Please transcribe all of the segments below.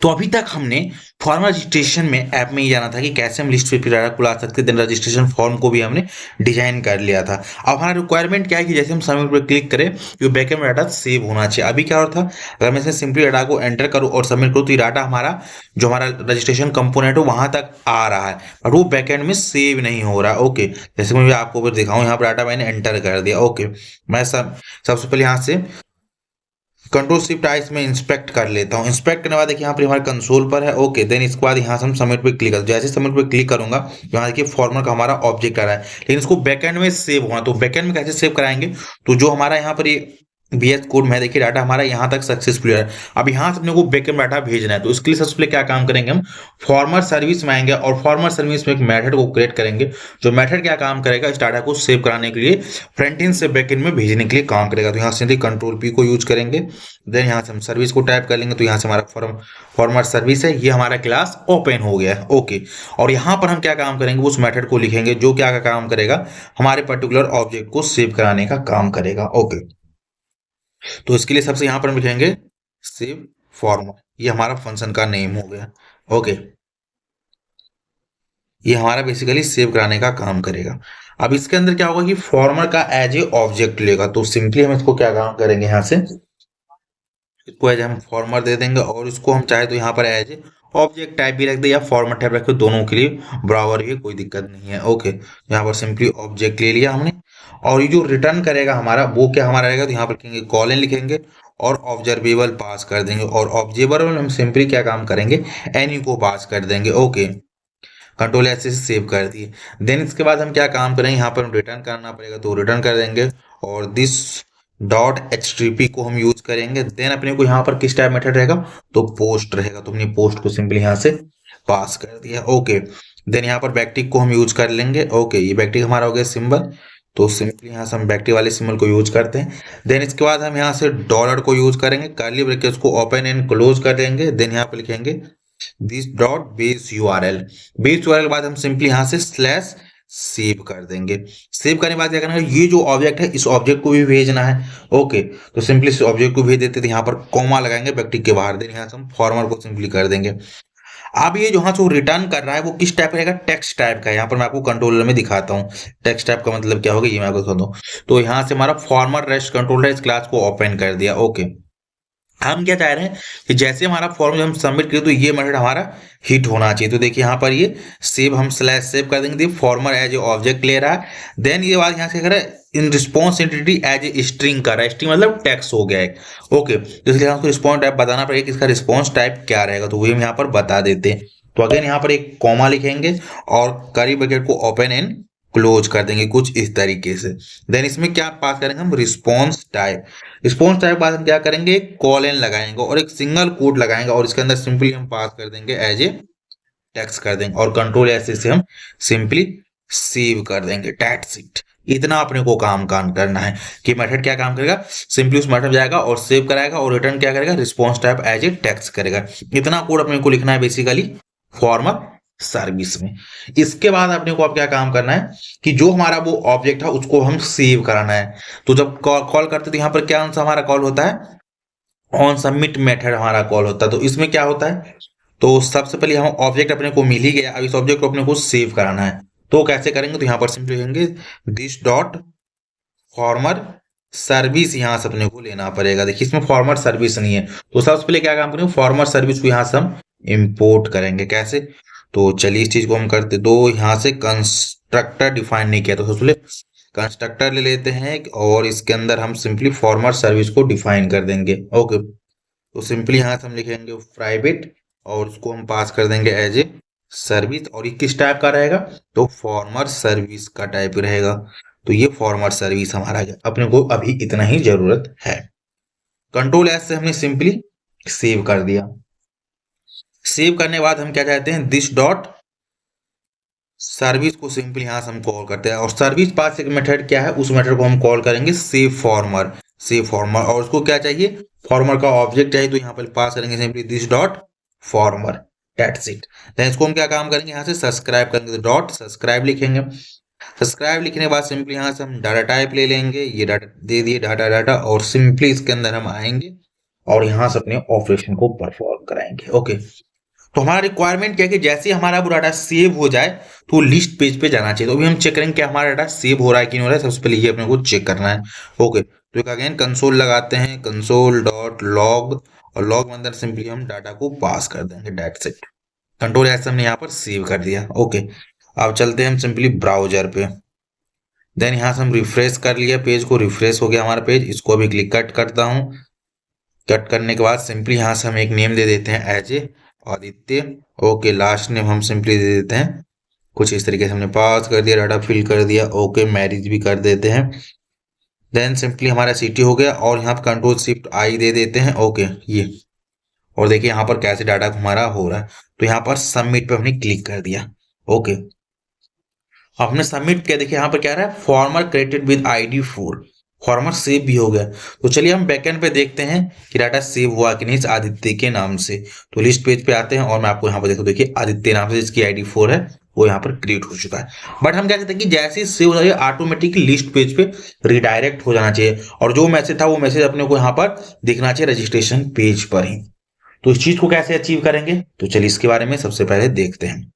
तो अभी तक हमने फॉर्म रजिस्ट्रेशन में ऐप में ये जाना था कि कैसे हम लिस्ट फिल डाटा खुला सकते हैं, देन रजिस्ट्रेशन फॉर्म को भी हमने डिजाइन कर लिया था। अब हमारा रिक्वायरमेंट क्या है कि जैसे हम सबमिट पर क्लिक करें तो बैकएंड में डाटा सेव होना चाहिए। अभी क्या हो रहा था, अगर मैं इसमें सिंपली डाटा को एंटर करूँ और सबमिट करूँ तो ये डाटा हमारा जो हमारा रजिस्ट्रेशन कंपोनेंट है वहां तक आ रहा है, बट वो बैकएंड में सेव नहीं हो रहा। ओके, जैसे मैं आपको फिर दिखाऊं, यहाँ पर डाटा मैंने एंटर कर दिया। ओके, मैं सबसे पहले यहाँ से कंट्रोल शिफ्ट आई में इंस्पेक्ट कर लेता हूँ। इंस्पेक्ट करने के बाद देखिए यहाँ पर हमारे कंसोल पर है। ओके, देन इसके बाद यहाँ से हम सबमिट पे क्लिक करते हैं। जैसे सबमिट पे क्लिक करूंगा यहाँ देखिए फॉर्मर का हमारा ऑब्जेक्ट आ रहा है, लेकिन इसको बैकएंड में सेव होना। तो बैकएंड में कैसे सेव कराएंगे, तो जो हमारा यहाँ पर ये बीएस कोड में देखिए डाटा हमारा यहाँ तक सक्सेसफुल है। अब यहाँ से अपने को बैकएंड डाटा भेजना है, तो इसके लिए सबसे पहले क्या काम करेंगे, हम फॉर्मर सर्विस में आएंगे और फॉर्मर सर्विस में एक मेथड को क्रिएट करेंगे। जो मेथड क्या काम करेगा, इस डाटा को सेव कराने के लिए फ्रंट एंड से बैक एंड में भेजने के लिए काम करेगा। तो यहाँ से कंट्रोल पी को यूज करेंगे, देन यहाँ से हम सर्विस को टाइप कर लेंगे। तो यहाँ से हमारा फॉर्मर सर्विस है, ये हमारा क्लास ओपन हो गया है। ओके, और यहाँ पर हम क्या काम करेंगे, उस मेथड को लिखेंगे जो क्या का काम करेगा, हमारे पर्टिकुलर ऑब्जेक्ट को सेव कराने का काम करेगा। ओके, तो इसके लिए सबसे यहाँ पर हम लिखेंगे सेव फॉर्मर, ये हमारा फंक्शन का नेम हो गया। ओके, ये हमारा बेसिकली सेव कराने का काम करेगा। अब इसके अंदर क्या होगा कि फॉर्मर का एज ए ऑब्जेक्ट लेगा, तो सिंपली हम इसको क्या काम करेंगे, यहाँ से इसको एज हम फॉर्मर दे देंगे और इसको हम चाहे तो यहाँ पर एज ए ऑब्जेक्ट टाइप भी रख दे या फॉर्मर टाइप रख दे, दोनों के लिए बराबर ही कोई दिक्कत नहीं है। ओके, यहाँ पर सिंपली ऑब्जेक्ट ले लिया हमने, और ये जो रिटर्न करेगा हमारा वो क्या हमारा रहेगा, तो यहाँ पर लिखेंगे कॉलन लिखेंगे और ऑब्जर्वेबल पास कर देंगे, और ऑब्जर्वेबल हम सिंपली क्या काम करेंगे, एनी को पास कर देंगे। ओके, कंट्रोल ऐसे से सेव कर दिए। देन इसके बाद हम क्या काम करेंगे, यहाँ पर हम रिटर्न करना पड़ेगा तो रिटर्न कर देंगे, और दिस डॉट HTTP को हम यूज करेंगे। देन अपने को यहाँ पर किस टाइप मेथड रहेगा, तो पोस्ट रहेगा, तो हमने पोस्ट को सिंपली यहाँ से पास कर दिया। ओके, देन यहाँ पर बैकटिक को हम यूज कर लेंगे। ओके, ये बैकटिक हमारा हो गया सिंबल, तो सिंपली यहाँ से हम बैकटिक वाले सिंबल को यूज करते हैं। देन इसके बाद हम यहाँ से डॉलर को यूज करेंगे, कर्ली ब्रैकेट्स को ओपन एंड क्लोज कर देंगे। देन यहाँ पर लिखेंगे this dot base URL, base URL के बाद हम सिंपली यहाँ से स्लैश सेव कर देंगे। सेव करने के बाद क्या करना है, ये जो ऑब्जेक्ट है इस ऑब्जेक्ट को भी भेजना है। ओके, तो सिंपली इस ऑब्जेक्ट को भेज देते थे, यहाँ पर कॉमा लगाएंगे बैकटिक के बाहर, देन यहाँ से हम फॉर्मर को सिंपली कर देंगे। अब ये जो यहाँ से रिटर्न कर रहा है वो किस टाइप का रहेगा, टेक्स्ट टाइप का। यहाँ पर मैं आपको कंट्रोलर में दिखाता हूँ टेक्स्ट टाइप का मतलब क्या होगा, ये मैं आपको दिखा दूँ। तो यहाँ से हमारा फॉर्मर रेस्ट कंट्रोलर इस क्लास को ओपन कर दिया। ओके, हम क्या चाह रहे हैं कि जैसे हमारा फॉर्म जब हम सबमिट करें तो ये मेथड हमारा हिट होना चाहिए। तो देखिए यहाँ पर ये सेव हम स्लैश सेव कर देंगे, फॉर्मर एज ए ऑब्जेक्ट ले रहा है। देन ये बात यहाँ से कर in response entity as a string कर रहा है, स्ट्रिंग मतलब टेक्स्ट हो गया है। ओके, तो इसलिए हमको रिस्पॉन्स टाइप बताना पड़ेगा कि इसका रिस्पॉन्स टाइप क्या रहेगा, तो वही हम यहाँ पर बता देते हैं। तो अगेन यहाँ पर एक कॉमा लिखेंगे और करी ब्रैकेट को ओपन एंड क्लोज कर देंगे कुछ इस तरीके से। देन इसमें क्या पास करेंगे हम, रिस्पॉन्स टाइप। रिस्पॉन्स टाइप बाद हम क्या करेंगे, एक कॉलन लगाएंगे और एक सिंगल कोट लगाएंगे, और इसके अंदर सिंपली हम पास कर देंगे एज ए टेक्स्ट कर देंगे, और कंट्रोल ऐसे से हम सिंपली सेव कर देंगे। दैट्स इट, इतना अपने को काम करना है कि मेथड क्या काम करेगा, सिंपली उस मेथड जाएगा और सेव कराएगा और रिटर्न क्या करेगा, response type as a text करेगा। इतना कोड अपने को लिखना है बेसिकली फॉर्मर सर्विस में। इसके बाद अपने को अब क्या काम करना है कि जो हमारा वो ऑब्जेक्ट है उसको हम सेव कराना है। तो जब कॉल करते तो यहाँ पर क्या आंसर हमारा कॉल होता है, ऑन सबमिट मेथड हमारा कॉल होता है। तो इसमें क्या होता है, तो सबसे पहले हम ऑब्जेक्ट अपने को मिल ही गया, अब इस ऑब्जेक्ट को अपने को सेव कराना है। तो कैसे करेंगे, तो यहाँ पर सिंपली लिखेंगे दिस डॉट फॉर्मर सर्विस, यहाँ से अपने को लेना पड़ेगा। देखिए इसमें फॉर्मर सर्विस नहीं है, तो सबसे पहले क्या काम करेंगे, फॉर्मर सर्विस को यहाँ से हम इंपोर्ट करेंगे। कैसे, तो चलिए इस चीज को हम करते दो, यहाँ से कंस्ट्रक्टर डिफाइन नहीं किया, तो सबसे पहले कंस्ट्रक्टर ले लेते हैं और इसके अंदर हम सिंपली फॉर्मर सर्विस को डिफाइन कर देंगे। ओके, तो सिंपली यहाँ से हम लिखेंगे प्राइवेट और उसको हम पास कर देंगे एज ए सर्विस, और ये किस टाइप का रहेगा, तो फॉर्मर सर्विस का टाइप रहेगा। तो ये फॉर्मर सर्विस हमारा अपने को अभी इतना ही जरूरत है। कंट्रोल एस से हमने सिंपली सेव कर दिया। सेव करने के बाद हम क्या चाहते हैं, दिस डॉट सर्विस को सिंपली यहां से हम कॉल करते हैं, और सर्विस पास एक मेथड क्या है, उस मेथड को हम कॉल करेंगे सेव फॉर्मर। सेव फॉर्मर, और उसको क्या चाहिए, फॉर्मर का ऑब्जेक्ट चाहिए, तो यहाँ पर पास करेंगे simply this dot former. That's it. Then इसको हम क्या काम करेंगे, यहाँ से सब्सक्राइब करेंगे, डॉट सब्सक्राइब लिखेंगे। सब्सक्राइब लिखने के बाद सिंपली यहाँ से हम डाटा टाइप ले लेंगे, ये डाटा दे दिए डाटा, और सिंपली इसके अंदर हम आएंगे और यहाँ से अपने ऑपरेशन को परफॉर्म कराएंगे। ओके, तो हमारा रिक्वायरमेंट क्या है कि जैसे ही हमारा वो डाटा सेव हो जाए तो लिस्ट पेज पे जाना चाहिए। तो अभी हम चेक करेंगे कि हमारा डाटा सेव हो रहा है कि नहीं हो रहा है। सबसे पहले ये अपने को चेक करना है। ओके, तो एक अगेन कंसोल लगाते हैं, कंसोल डॉट लॉग, और लॉग में अंदर सिंपली हम डाटा को पास कर देंगे, डेट्स इट। कंट्रोल एस हमने यहाँ पर सेव कर दिया। ओके, अब चलते हैं हम सिंपली ब्राउजर पे। देन यहाँ से हम रिफ्रेश कर लिया पेज को, रिफ्रेश हो गया हमारा पेज। इसको अभी क्लिक कट करता हूँ। कट करने के बाद सिंपली यहाँ से हम एक नेम दे देते हैं as a Aditya. Okay, last name हम सिंपली दे देते हैं कुछ इस तरीके से। हमने पास कर दिया, डाटा फिल कर दिया। ओके, मैरिज भी कर देते हैं। देन सिंपली हमारा सिटी हो गया और यहाँ पर कंट्रोल शिफ्ट आई दे देते हैं। ओके, ये और देखिए यहाँ पर कैसे डाटा हमारा हो रहा है। तो यहाँ पर सबमिट पे हमने क्लिक कर दिया। ओके, आपने सबमिट किया, देखिए यहाँ पर क्या रहा है, farmer created with ID4। Farmer save भी हो गया। तो चलिए हम बैकएंड पे देखते हैं कि डाटा सेव हुआ कि नहीं इस आदित्य के नाम से। तो लिस्ट पेज पे आते हैं और मैं आपको यहाँ पर देखो, देखिए आदित्य नाम से जिसकी ID4 है वो यहाँ पर क्रिएट हो चुका है। बट हम क्या कहते हैं कि जैसे ही सेव हो जाए ऑटोमेटिकली लिस्ट पेज पे रिडायरेक्ट हो जाना चाहिए, और जो मैसेज था वो मैसेज अपने को यहाँ पर दिखना चाहिए रजिस्ट्रेशन पेज पर ही। तो इस चीज को कैसे अचीव करेंगे, तो चलिए इसके बारे में सबसे पहले देखते हैं।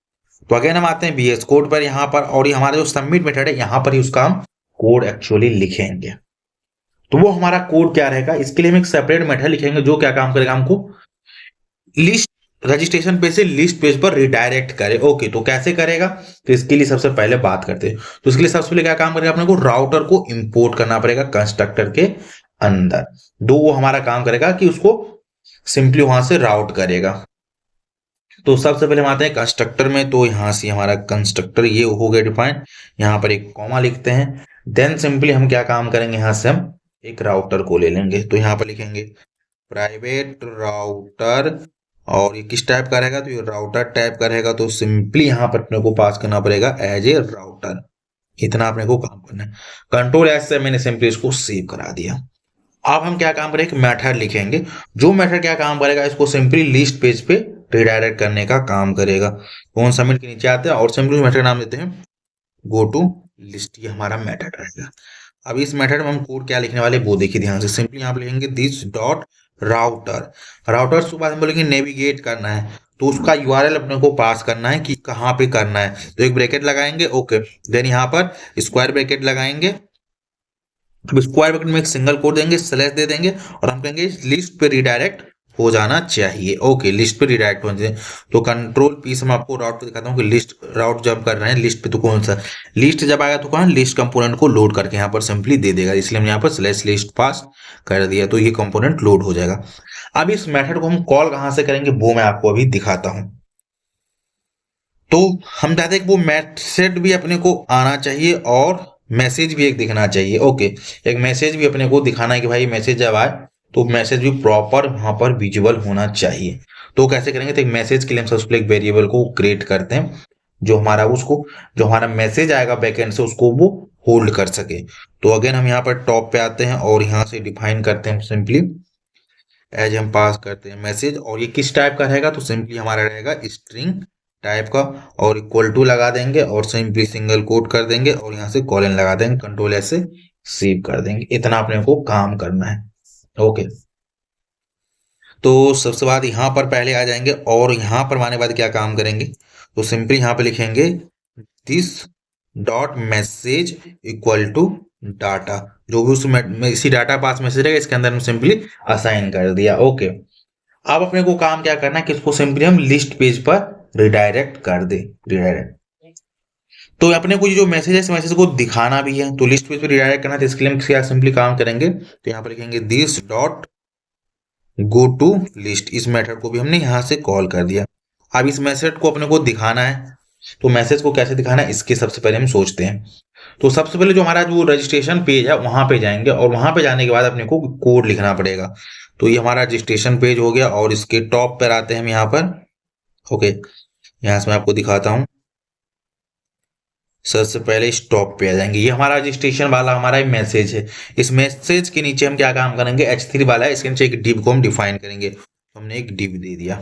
तो अगेन हम आते हैं VS कोड पर यहाँ पर, और ये हमारा जो सबमिट मेथड है यहाँ पर ही उसका हम कोड एक्चुअली लिखेंगे। तो वो हमारा कोड क्या रहेगा, इसके लिए हम एक सेपरेट मेथड लिखेंगे जो क्या काम करेगा, हमको लिस्ट रजिस्ट्रेशन पेज से लिस्ट पेज पर रिडायरेक्ट करे। ओके, तो कैसे करेगा, तो इसके लिए सबसे पहले बात करते हैं। तो इसके लिए सबसे पहले क्या काम करेगा, अपने को राउटर को इंपोर्ट करना पड़ेगा कंस्ट्रक्टर के अंदर। वो हमारा काम करेगा कि उसको सिंपली वहां से राउट करेगा। तो सबसे पहले हम आते हैं कंस्ट्रक्टर में। तो यहाँ से हमारा कंस्ट्रक्टर ये हो गया डिफाइन, यहाँ पर एक कॉमा लिखते हैं। देन सिंपली हम क्या काम करेंगे, यहाँ से हम एक राउटर को ले लेंगे। तो यहाँ पर लिखेंगे प्राइवेट राउटर, और ये किस टाइप का रहेगा, तो ये राउटर टाइप का रहेगा। तो सिंपली यहाँ पर अपने को पास करना पड़ेगा एज ए राउटर। इतना अपने को काम करना है। कंट्रोल एस से मैंने सिंपली इसको सेव करा दिया। अब हम क्या काम करेंगे, मेथड लिखेंगे। जो मेथड क्या काम करेगा, इसको सिंपली लिस्ट पेज पे रिडायरेक्ट करने का काम करेगा। फोन सबमिट के नीचे आते हैं और सिंपली मेथड नाम देते हैं गो टू लिस्ट। ये हमारा मेथड रहेगा। अब इस मेथड में हम कोड क्या लिखने वाले वो देखिए ध्यान से। सिंपली यहाँ पे लिखेंगे दिस डॉट राउटर। राउटर के बाद हम बोलेंगे नेविगेट करना है, तो उसका URL अपने को पास करना है कि कहाँ पे करना है। तो एक ब्रैकेट लगाएंगे। ओके, देन यहाँ पर स्क्वायर ब्रैकेट लगाएंगे। अब स्क्वायर ब्रैकेट में एक सिंगल कोड देंगे, स्लैश दे देंगे, और हम कहेंगे लिस्ट पे रिडायरेक्ट हो जाना चाहिए। ओके, लिस्ट पे रिडायरेक्ट होना चाहिए। तो कंट्रोल पी से मैं आपको राउट पे दिखाता हूँ कि लिस्ट राउट जब कर रहे हैं लिस्ट पे, तो कौन सा लिस्ट जब आएगा तो कहाँ लिस्ट कंपोनेंट को लोड करके यहाँ पर सिंपली दे देगा। इसलिए हम यहाँ पर स्लैश लिस्ट पास कर दिया, तो ये कंपोनेंट लोड हो जाएगा। अब इस मेथड को हम कॉल कहाँ से करेंगे वो मैं आपको अभी दिखाता हूँ। तो हम चाहते हैं कि वो मैसेज भी अपने को आना चाहिए और मैसेज भी एक दिखना चाहिए। ओके, एक मैसेज भी अपने को दिखाना है कि भाई मैसेज जब आए तो मैसेज भी प्रॉपर वहां पर विजुअल होना चाहिए। तो कैसे करेंगे, तो एक मैसेज के लिए हम सबसे पहले एक वेरिएबल को क्रिएट करते हैं जो हमारा उसको जो हमारा मैसेज आएगा बैकएंड से उसको वो होल्ड कर सके। तो अगेन हम यहाँ पर टॉप पे आते हैं और यहाँ से डिफाइन करते हैं सिंपली एज हम पास करते हैं मैसेज। और ये किस टाइप का रहेगा, तो सिंपली हमारा रहेगा स्ट्रिंग टाइप का, और इक्वल टू लगा देंगे और सिंपली सिंगल कोट कर देंगे और यहाँ से कॉलन लगा देंगे, कंट्रोल एस से सेव कर देंगे। इतना अपने को काम करना है। ओके, तो सबसे बाद यहाँ पर पहले आ जाएंगे और यहाँ पर आने के बाद क्या काम करेंगे, तो सिंपली यहाँ पे लिखेंगे this dot message equal to data. जो भी उसमें इसी डाटा पास मैसेज रहेगा इसके अंदर हम सिंपली असाइन कर दिया। ओके, अब अपने को काम क्या करना है कि इसको सिंपली हम लिस्ट पेज पर रिडायरेक्ट कर दे। रिडायरेक्ट तो अपने को ये जो मैसेज है इस मैसेज को दिखाना भी है, तो लिस्ट पेज पर रिडायरेक्ट करना है। तो इसके लिए हम क्या सिंपली काम करेंगे, तो यहाँ पर लिखेंगे this dot go to list. इस मेथड को भी हमने यहाँ से कॉल कर दिया। अब इस मैसेज को अपने को दिखाना है, तो मैसेज को कैसे दिखाना है इसके सबसे पहले हम सोचते हैं। तो सबसे पहले जो हमारा जो रजिस्ट्रेशन पेज है वहां पे जाएंगे और वहां पे जाने के बाद अपने को कोड लिखना पड़ेगा। तो ये हमारा रजिस्ट्रेशन पेज हो गया और इसके टॉप पर आते हैं हम यहाँ पर। ओके, यहाँ से मैं आपको दिखाता हूँ। सबसे पहले स्टॉप पे आ जाएंगे। ये हमारा रजिस्ट्रेशन वाला हमारा मैसेज है। इस मैसेज के नीचे हम क्या काम करेंगे, H3 वाला है, इसके नीचे एक डिव को हम डिफाइन करेंगे। हमने एक डिव दे दिया।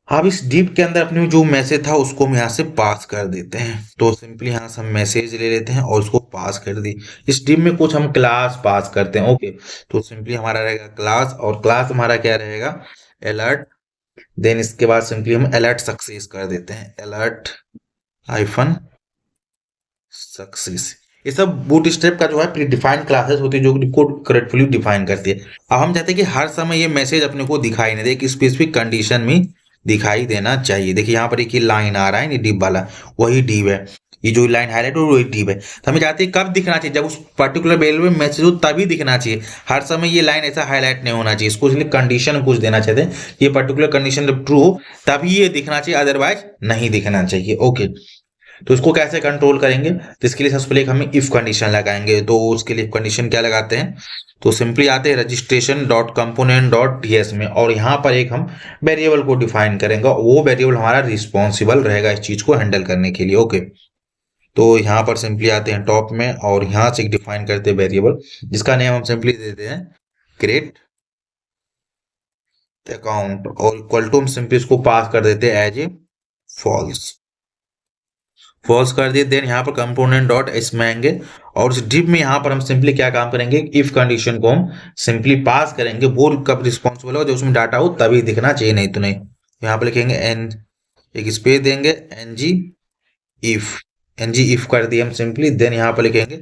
अब इस डिव के अंदर अपने जो मैसेज था उसको हम यहाँ से पास कर देते हैं। तो सिंपली यहाँ से हम मैसेज ले लेते हैं और उसको पास कर दी। इस डिव में कुछ हम क्लास पास करते हैं। ओके, तो सिंपली हमारा रहेगा क्लास, और क्लास हमारा क्या रहेगा, अलर्ट। देन इसके बाद सिंपली हम अलर्ट सक्सेस कर देते हैं, अलर्ट हाइफन सक्सेस। ये सब बूटस्ट्रैप का जो है प्री डिफाइंड क्लासेस होती है जो कोड करेक्टफुली डिफाइन करती है। अब हम चाहते हैं कि हर समय ये मैसेज अपने को दिखाई नहीं दे, एक स्पेसिफिक कंडीशन में दिखाई देना चाहिए। देखिए यहाँ पर एक ये लाइन आ रहा है, ये डिव वाला, वही डिव है। ये जो लाइन हाईलाइट हो वही डिव है। तो हमें चाहते हैं कब दिखना चाहिए, जब उस पर्टिकुलर वैल्यू में मैसेज हो तभी दिखना चाहिए। हर समय ये लाइन ऐसा हाईलाइट नहीं होना चाहिए। इसको इसलिए कंडीशन कुछ देना चाहते हैं, ये पर्टिकुलर कंडीशन जब ट्रू हो तभी ये दिखना चाहिए, अदरवाइज नहीं दिखना चाहिए। ओके, तो इसको कैसे कंट्रोल करेंगे, तो इसके लिए सबसे पहले हमें इफ कंडीशन लगाएंगे। तो उसके लिए कंडीशन क्या लगाते हैं, तो सिंपली आते हैं registration dot component dot TS में, और यहाँ पर एक हम वेरिएबल को डिफाइन करेंगे। वो वेरिएबल हमारा रिस्पॉन्सिबल रहेगा इस चीज को हैंडल करने के लिए। ओके, तो यहाँ पर सिंपली आते हैं टॉप में, और यहाँ से डिफाइन करते हैं वेरिएबल, जिसका नेम हम सिंपली देते हैं क्रिएट अकाउंट, और इक्वल टू हम सिंपली इसको पास कर देते हैं एज ए फॉल्स। फॉल्स कर दिए। देन यहाँ पर कंपोनेंट डॉट इसमें आएंगे, और उस डिव में यहाँ पर हम सिंपली क्या काम करेंगे, इफ कंडीशन को हम सिंपली पास करेंगे। वो कब रिस्पॉन्सिबल हो, जब उसमें डाटा हो तभी दिखना चाहिए, नहीं तो नहीं। यहाँ पर लिखेंगे एन, एक स्पेस देंगे, एन जी इफ कर दिए हम सिंपली। देन यहाँ पर लिखेंगे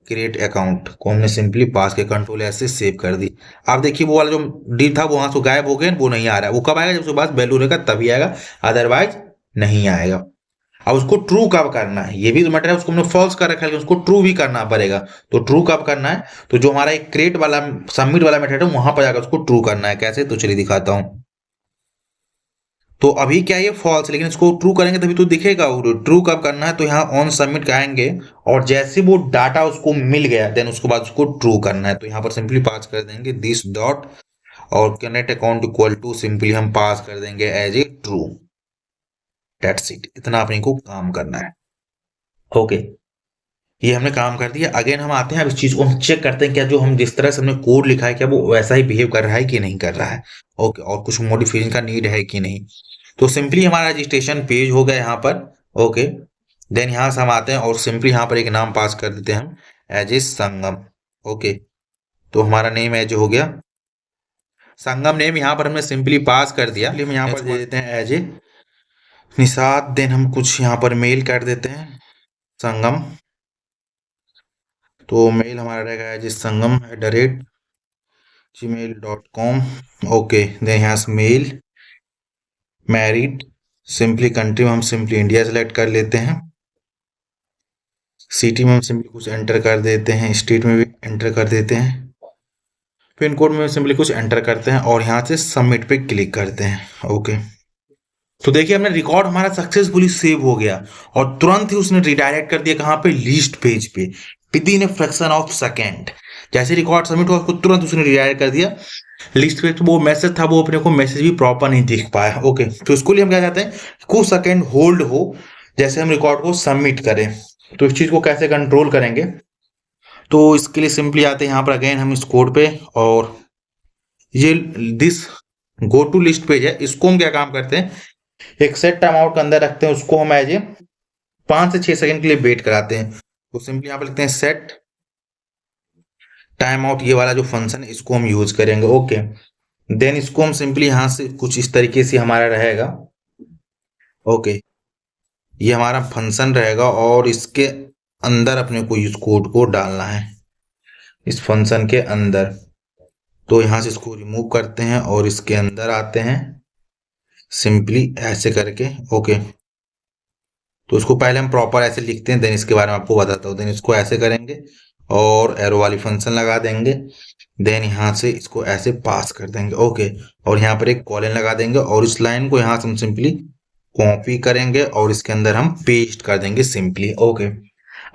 क्रिएट अकाउंट को हमने सिंपली पास के कंट्रोल ऐसे सेव कर दी। आप देखिए वो वाला जो डिव था वो वहां से गायब हो गया, वो नहीं आ रहा है। वो कब आएगा, जब उसके पास वैल्यू रहेगा तभी आएगा, अदरवाइज नहीं आएगा। अब उसको ट्रू कब करना है, ये भी तो मैटर है। उसको हमने फॉल्स कर रखा है, उसको ट्रू भी करना पड़ेगा। तो ट्रू कब करना है, तो जो हमारा एक क्रिएट वाला सबमिट वाला मेथड है वहां पर जाकर उसको ट्रू करना है। कैसे, तो चलिए दिखाता हूं। तो अभी क्या ये फॉल्स, लेकिन इसको ट्रू करेंगे तभी तो दिखेगा। ट्रू कब करना है, तो यहाँ ऑन सबमिट आएंगे, और जैसे वो डाटा उसको मिल गया देन उसके बाद उसको ट्रू करना है। तो यहाँ पर सिंपली पास कर देंगे दिस डॉट, और connect account equal to simply हम पास कर देंगे as a true. That's it, इतना अपने को काम करना है। ओके, ये हमने काम कर दिया। अगेन हम आते हैं, अब इस चीज को हम चेक करते हैं क्या जो हम जिस तरह से हमने कोड लिखा है क्या वो वैसा ही बिहेव कर रहा है कि नहीं कर रहा है। ओके, और कुछ मॉडिफिकेशन का नीड है कि नहीं। तो सिंपली हमारा रजिस्ट्रेशन पेज हो गया यहाँ पर। ओके, देन यहाँ से हम आते हैं और सिंपली यहाँ पर एक नाम पास कर देते हैं हम एज ए संगम। ओके, तो हमारा नेम एज हो गया संगम नेम, यहाँ पर हमने सिंपली पास कर दिया। हम यहाँ पर दे देते हैं एज ए निषाद। देन हम कुछ यहाँ पर मेल कर देते हैं संगम, तो मेल हमारा रहेगा एज संगम@gmail.com। ओके, देन यहाँ से मेल मैरिड, सिंपली कंट्री में हम सिंपली इंडिया सेलेक्ट कर लेते हैं, सिटी में हम सिंपली कुछ एंटर कर देते हैं, स्टेट में भी एंटर कर देते हैं, पिन कोड में सिंपली कुछ एंटर करते हैं, और यहाँ से सबमिट पे क्लिक करते हैं। ओके, तो देखिए हमने रिकॉर्ड हमारा सक्सेसफुली सेव हो गया, और तुरंत ही उसने रिडायरेक्ट कर दिया कहाँ पे, लिस्ट पेज पे, with in a fraction of second. जैसे रिकॉर्ड सबमिट हुआ उसको तुरंत उसने रिडायरेक्ट कर दिया लिस्ट पेज। वो मैसेज था वो अपने को मैसेज भी प्रॉपर नहीं दिख पाया। ओके, तो इसको लिए हम क्या चाहते हैं, कुछ सेकेंड होल्ड हो जैसे हम रिकॉर्ड को सबमिट करें। तो इस चीज को कैसे कंट्रोल करेंगे, तो इसके लिए सिंपली आते हैं यहाँ पर अगेन हम इस कोड पे, और ये this go to list page है, इसको हम क्या काम करते हैं, एक सेट टाइम आउट के अंदर रखते हैं। उसको हम एज ए 5 से 6 सेकंड के लिए वेट कराते हैं। तो सिंपली यहाँ पर लिखते हैं सेट टाइम आउट, ये वाला जो फंक्शन है इसको हम यूज करेंगे। ओके, देन इसको हम सिंपली यहाँ से कुछ इस तरीके से हमारा रहेगा। ओके, ये हमारा फंक्शन रहेगा, और इसके अंदर अपने को इस कोड को डालना है इस फंक्शन के अंदर। तो यहाँ से इसको रिमूव करते हैं और इसके अंदर आते हैं सिंपली ऐसे करके। ओके, तो इसको पहले हम प्रॉपर ऐसे लिखते हैं, देन इसके बारे में आपको बताता हूँ। देन इसको ऐसे करेंगे और एरो वाली फंक्शन लगा देंगे, देन यहाँ से इसको ऐसे पास कर देंगे। ओके, और यहाँ पर एक कॉलन लगा देंगे, और इस लाइन को यहाँ से हम सिंपली कॉपी करेंगे और इसके अंदर हम पेस्ट कर देंगे सिंपली। ओके,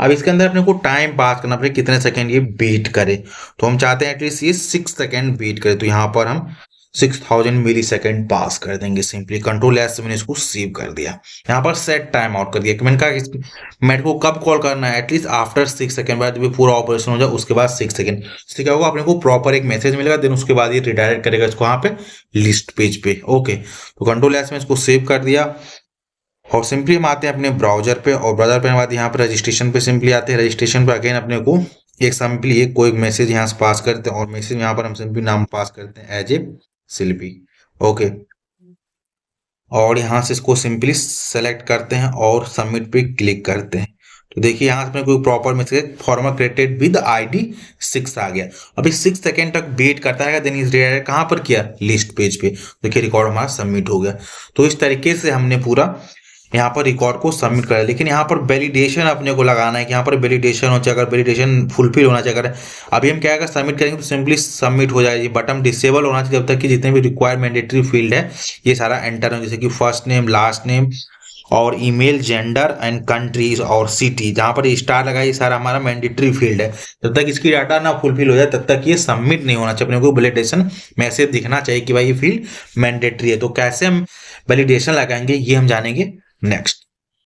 अब इसके अंदर अपने को टाइम पास करना पड़ेगा, कितने सेकंड ये बीट करे। तो हम चाहते हैं एटलीस्ट ये 6 सेकंड बीट करे। तो यहाँ पर हम 6000 मिली सेकेंड पास कर देंगे सिंपली। कंट्रोल एस से मैंने इसको सेव कर दिया। यहाँ पर सेट टाइम आउट कर दिया कि मैंने कहा मेरे को कब कॉल करना है, एटलीस्ट आफ्टर 6 सेकंड बाद भी पूरा ऑपरेशन हो जाए उसके बाद 6 सेकंड। इससे क्या होगा, अपने को प्रॉपर एक मैसेज मिलेगा, देन उसके बाद ये रिडायरेक्ट करेगा इसको यहाँ पे लिस्ट पेज पे। ओके, तो कंट्रोल एस में इसको सेव कर दिया और सिंपली हम आते हैं अपने ब्राउजर पे, और ब्राउजर पे बाद यहाँ पर रजिस्ट्रेशन पे सिंपली आते हैं। रजिस्ट्रेशन पे अगेन अपने को एक सिंपली एक कोई मैसेज यहाँ से पास करते हैं, और मैसेज यहाँ पर हम सिंपली नाम पास करते हैं एज ए शिल्पी। ओके, और यहाँ से इसको सिंपली सेलेक्ट करते हैं और सबमिट पे क्लिक करते हैं। तो देखिए यहाँ से कोई proper message farmer created with ID 6 आ गया। अभी 6 सेकेंड तक वेट करता है, देन इस डायरेक्ट कहाँ पर किया, लिस्ट पेज पे। देखिए रिकॉर्ड हमारा सबमिट हो गया। तो इस तरीके से हमने पूरा यहाँ पर रिकॉर्ड को सबमिट करा। लेकिन यहाँ पर वैलिडेशन अपने को लगाना है कि यहाँ पर वैलिडेशन हो चाहिए, अगर वैलिडेशन फुलफिल होना चाहिए। अगर अभी हम क्या अगर सबमिट करेंगे तो सिंपली सबमिट हो जाएगी, बटन डिसेबल होना चाहिए जब तक कि जितने भी रिक्वायर्ड मैंडेटरी फील्ड है ये सारा एंटर हो, जैसे कि फर्स्ट नेम, लास्ट नेम और ईमेल, जेंडर एंड कंट्रीज और सिटी। जहाँ पर स्टार लगा ये सारा हमारा मैंडेटरी फील्ड है। जब तक इसकी डाटा ना फुलफिल हो जाए तब तक ये सबमिट नहीं होना चाहिए। अपने को वैलिडेशन मैसेज दिखना चाहिए कि भाई ये फील्ड मैंडेटरी है। तो कैसे हम वैलिडेशन लगाएंगे ये हम जानेंगे नेक्स्ट।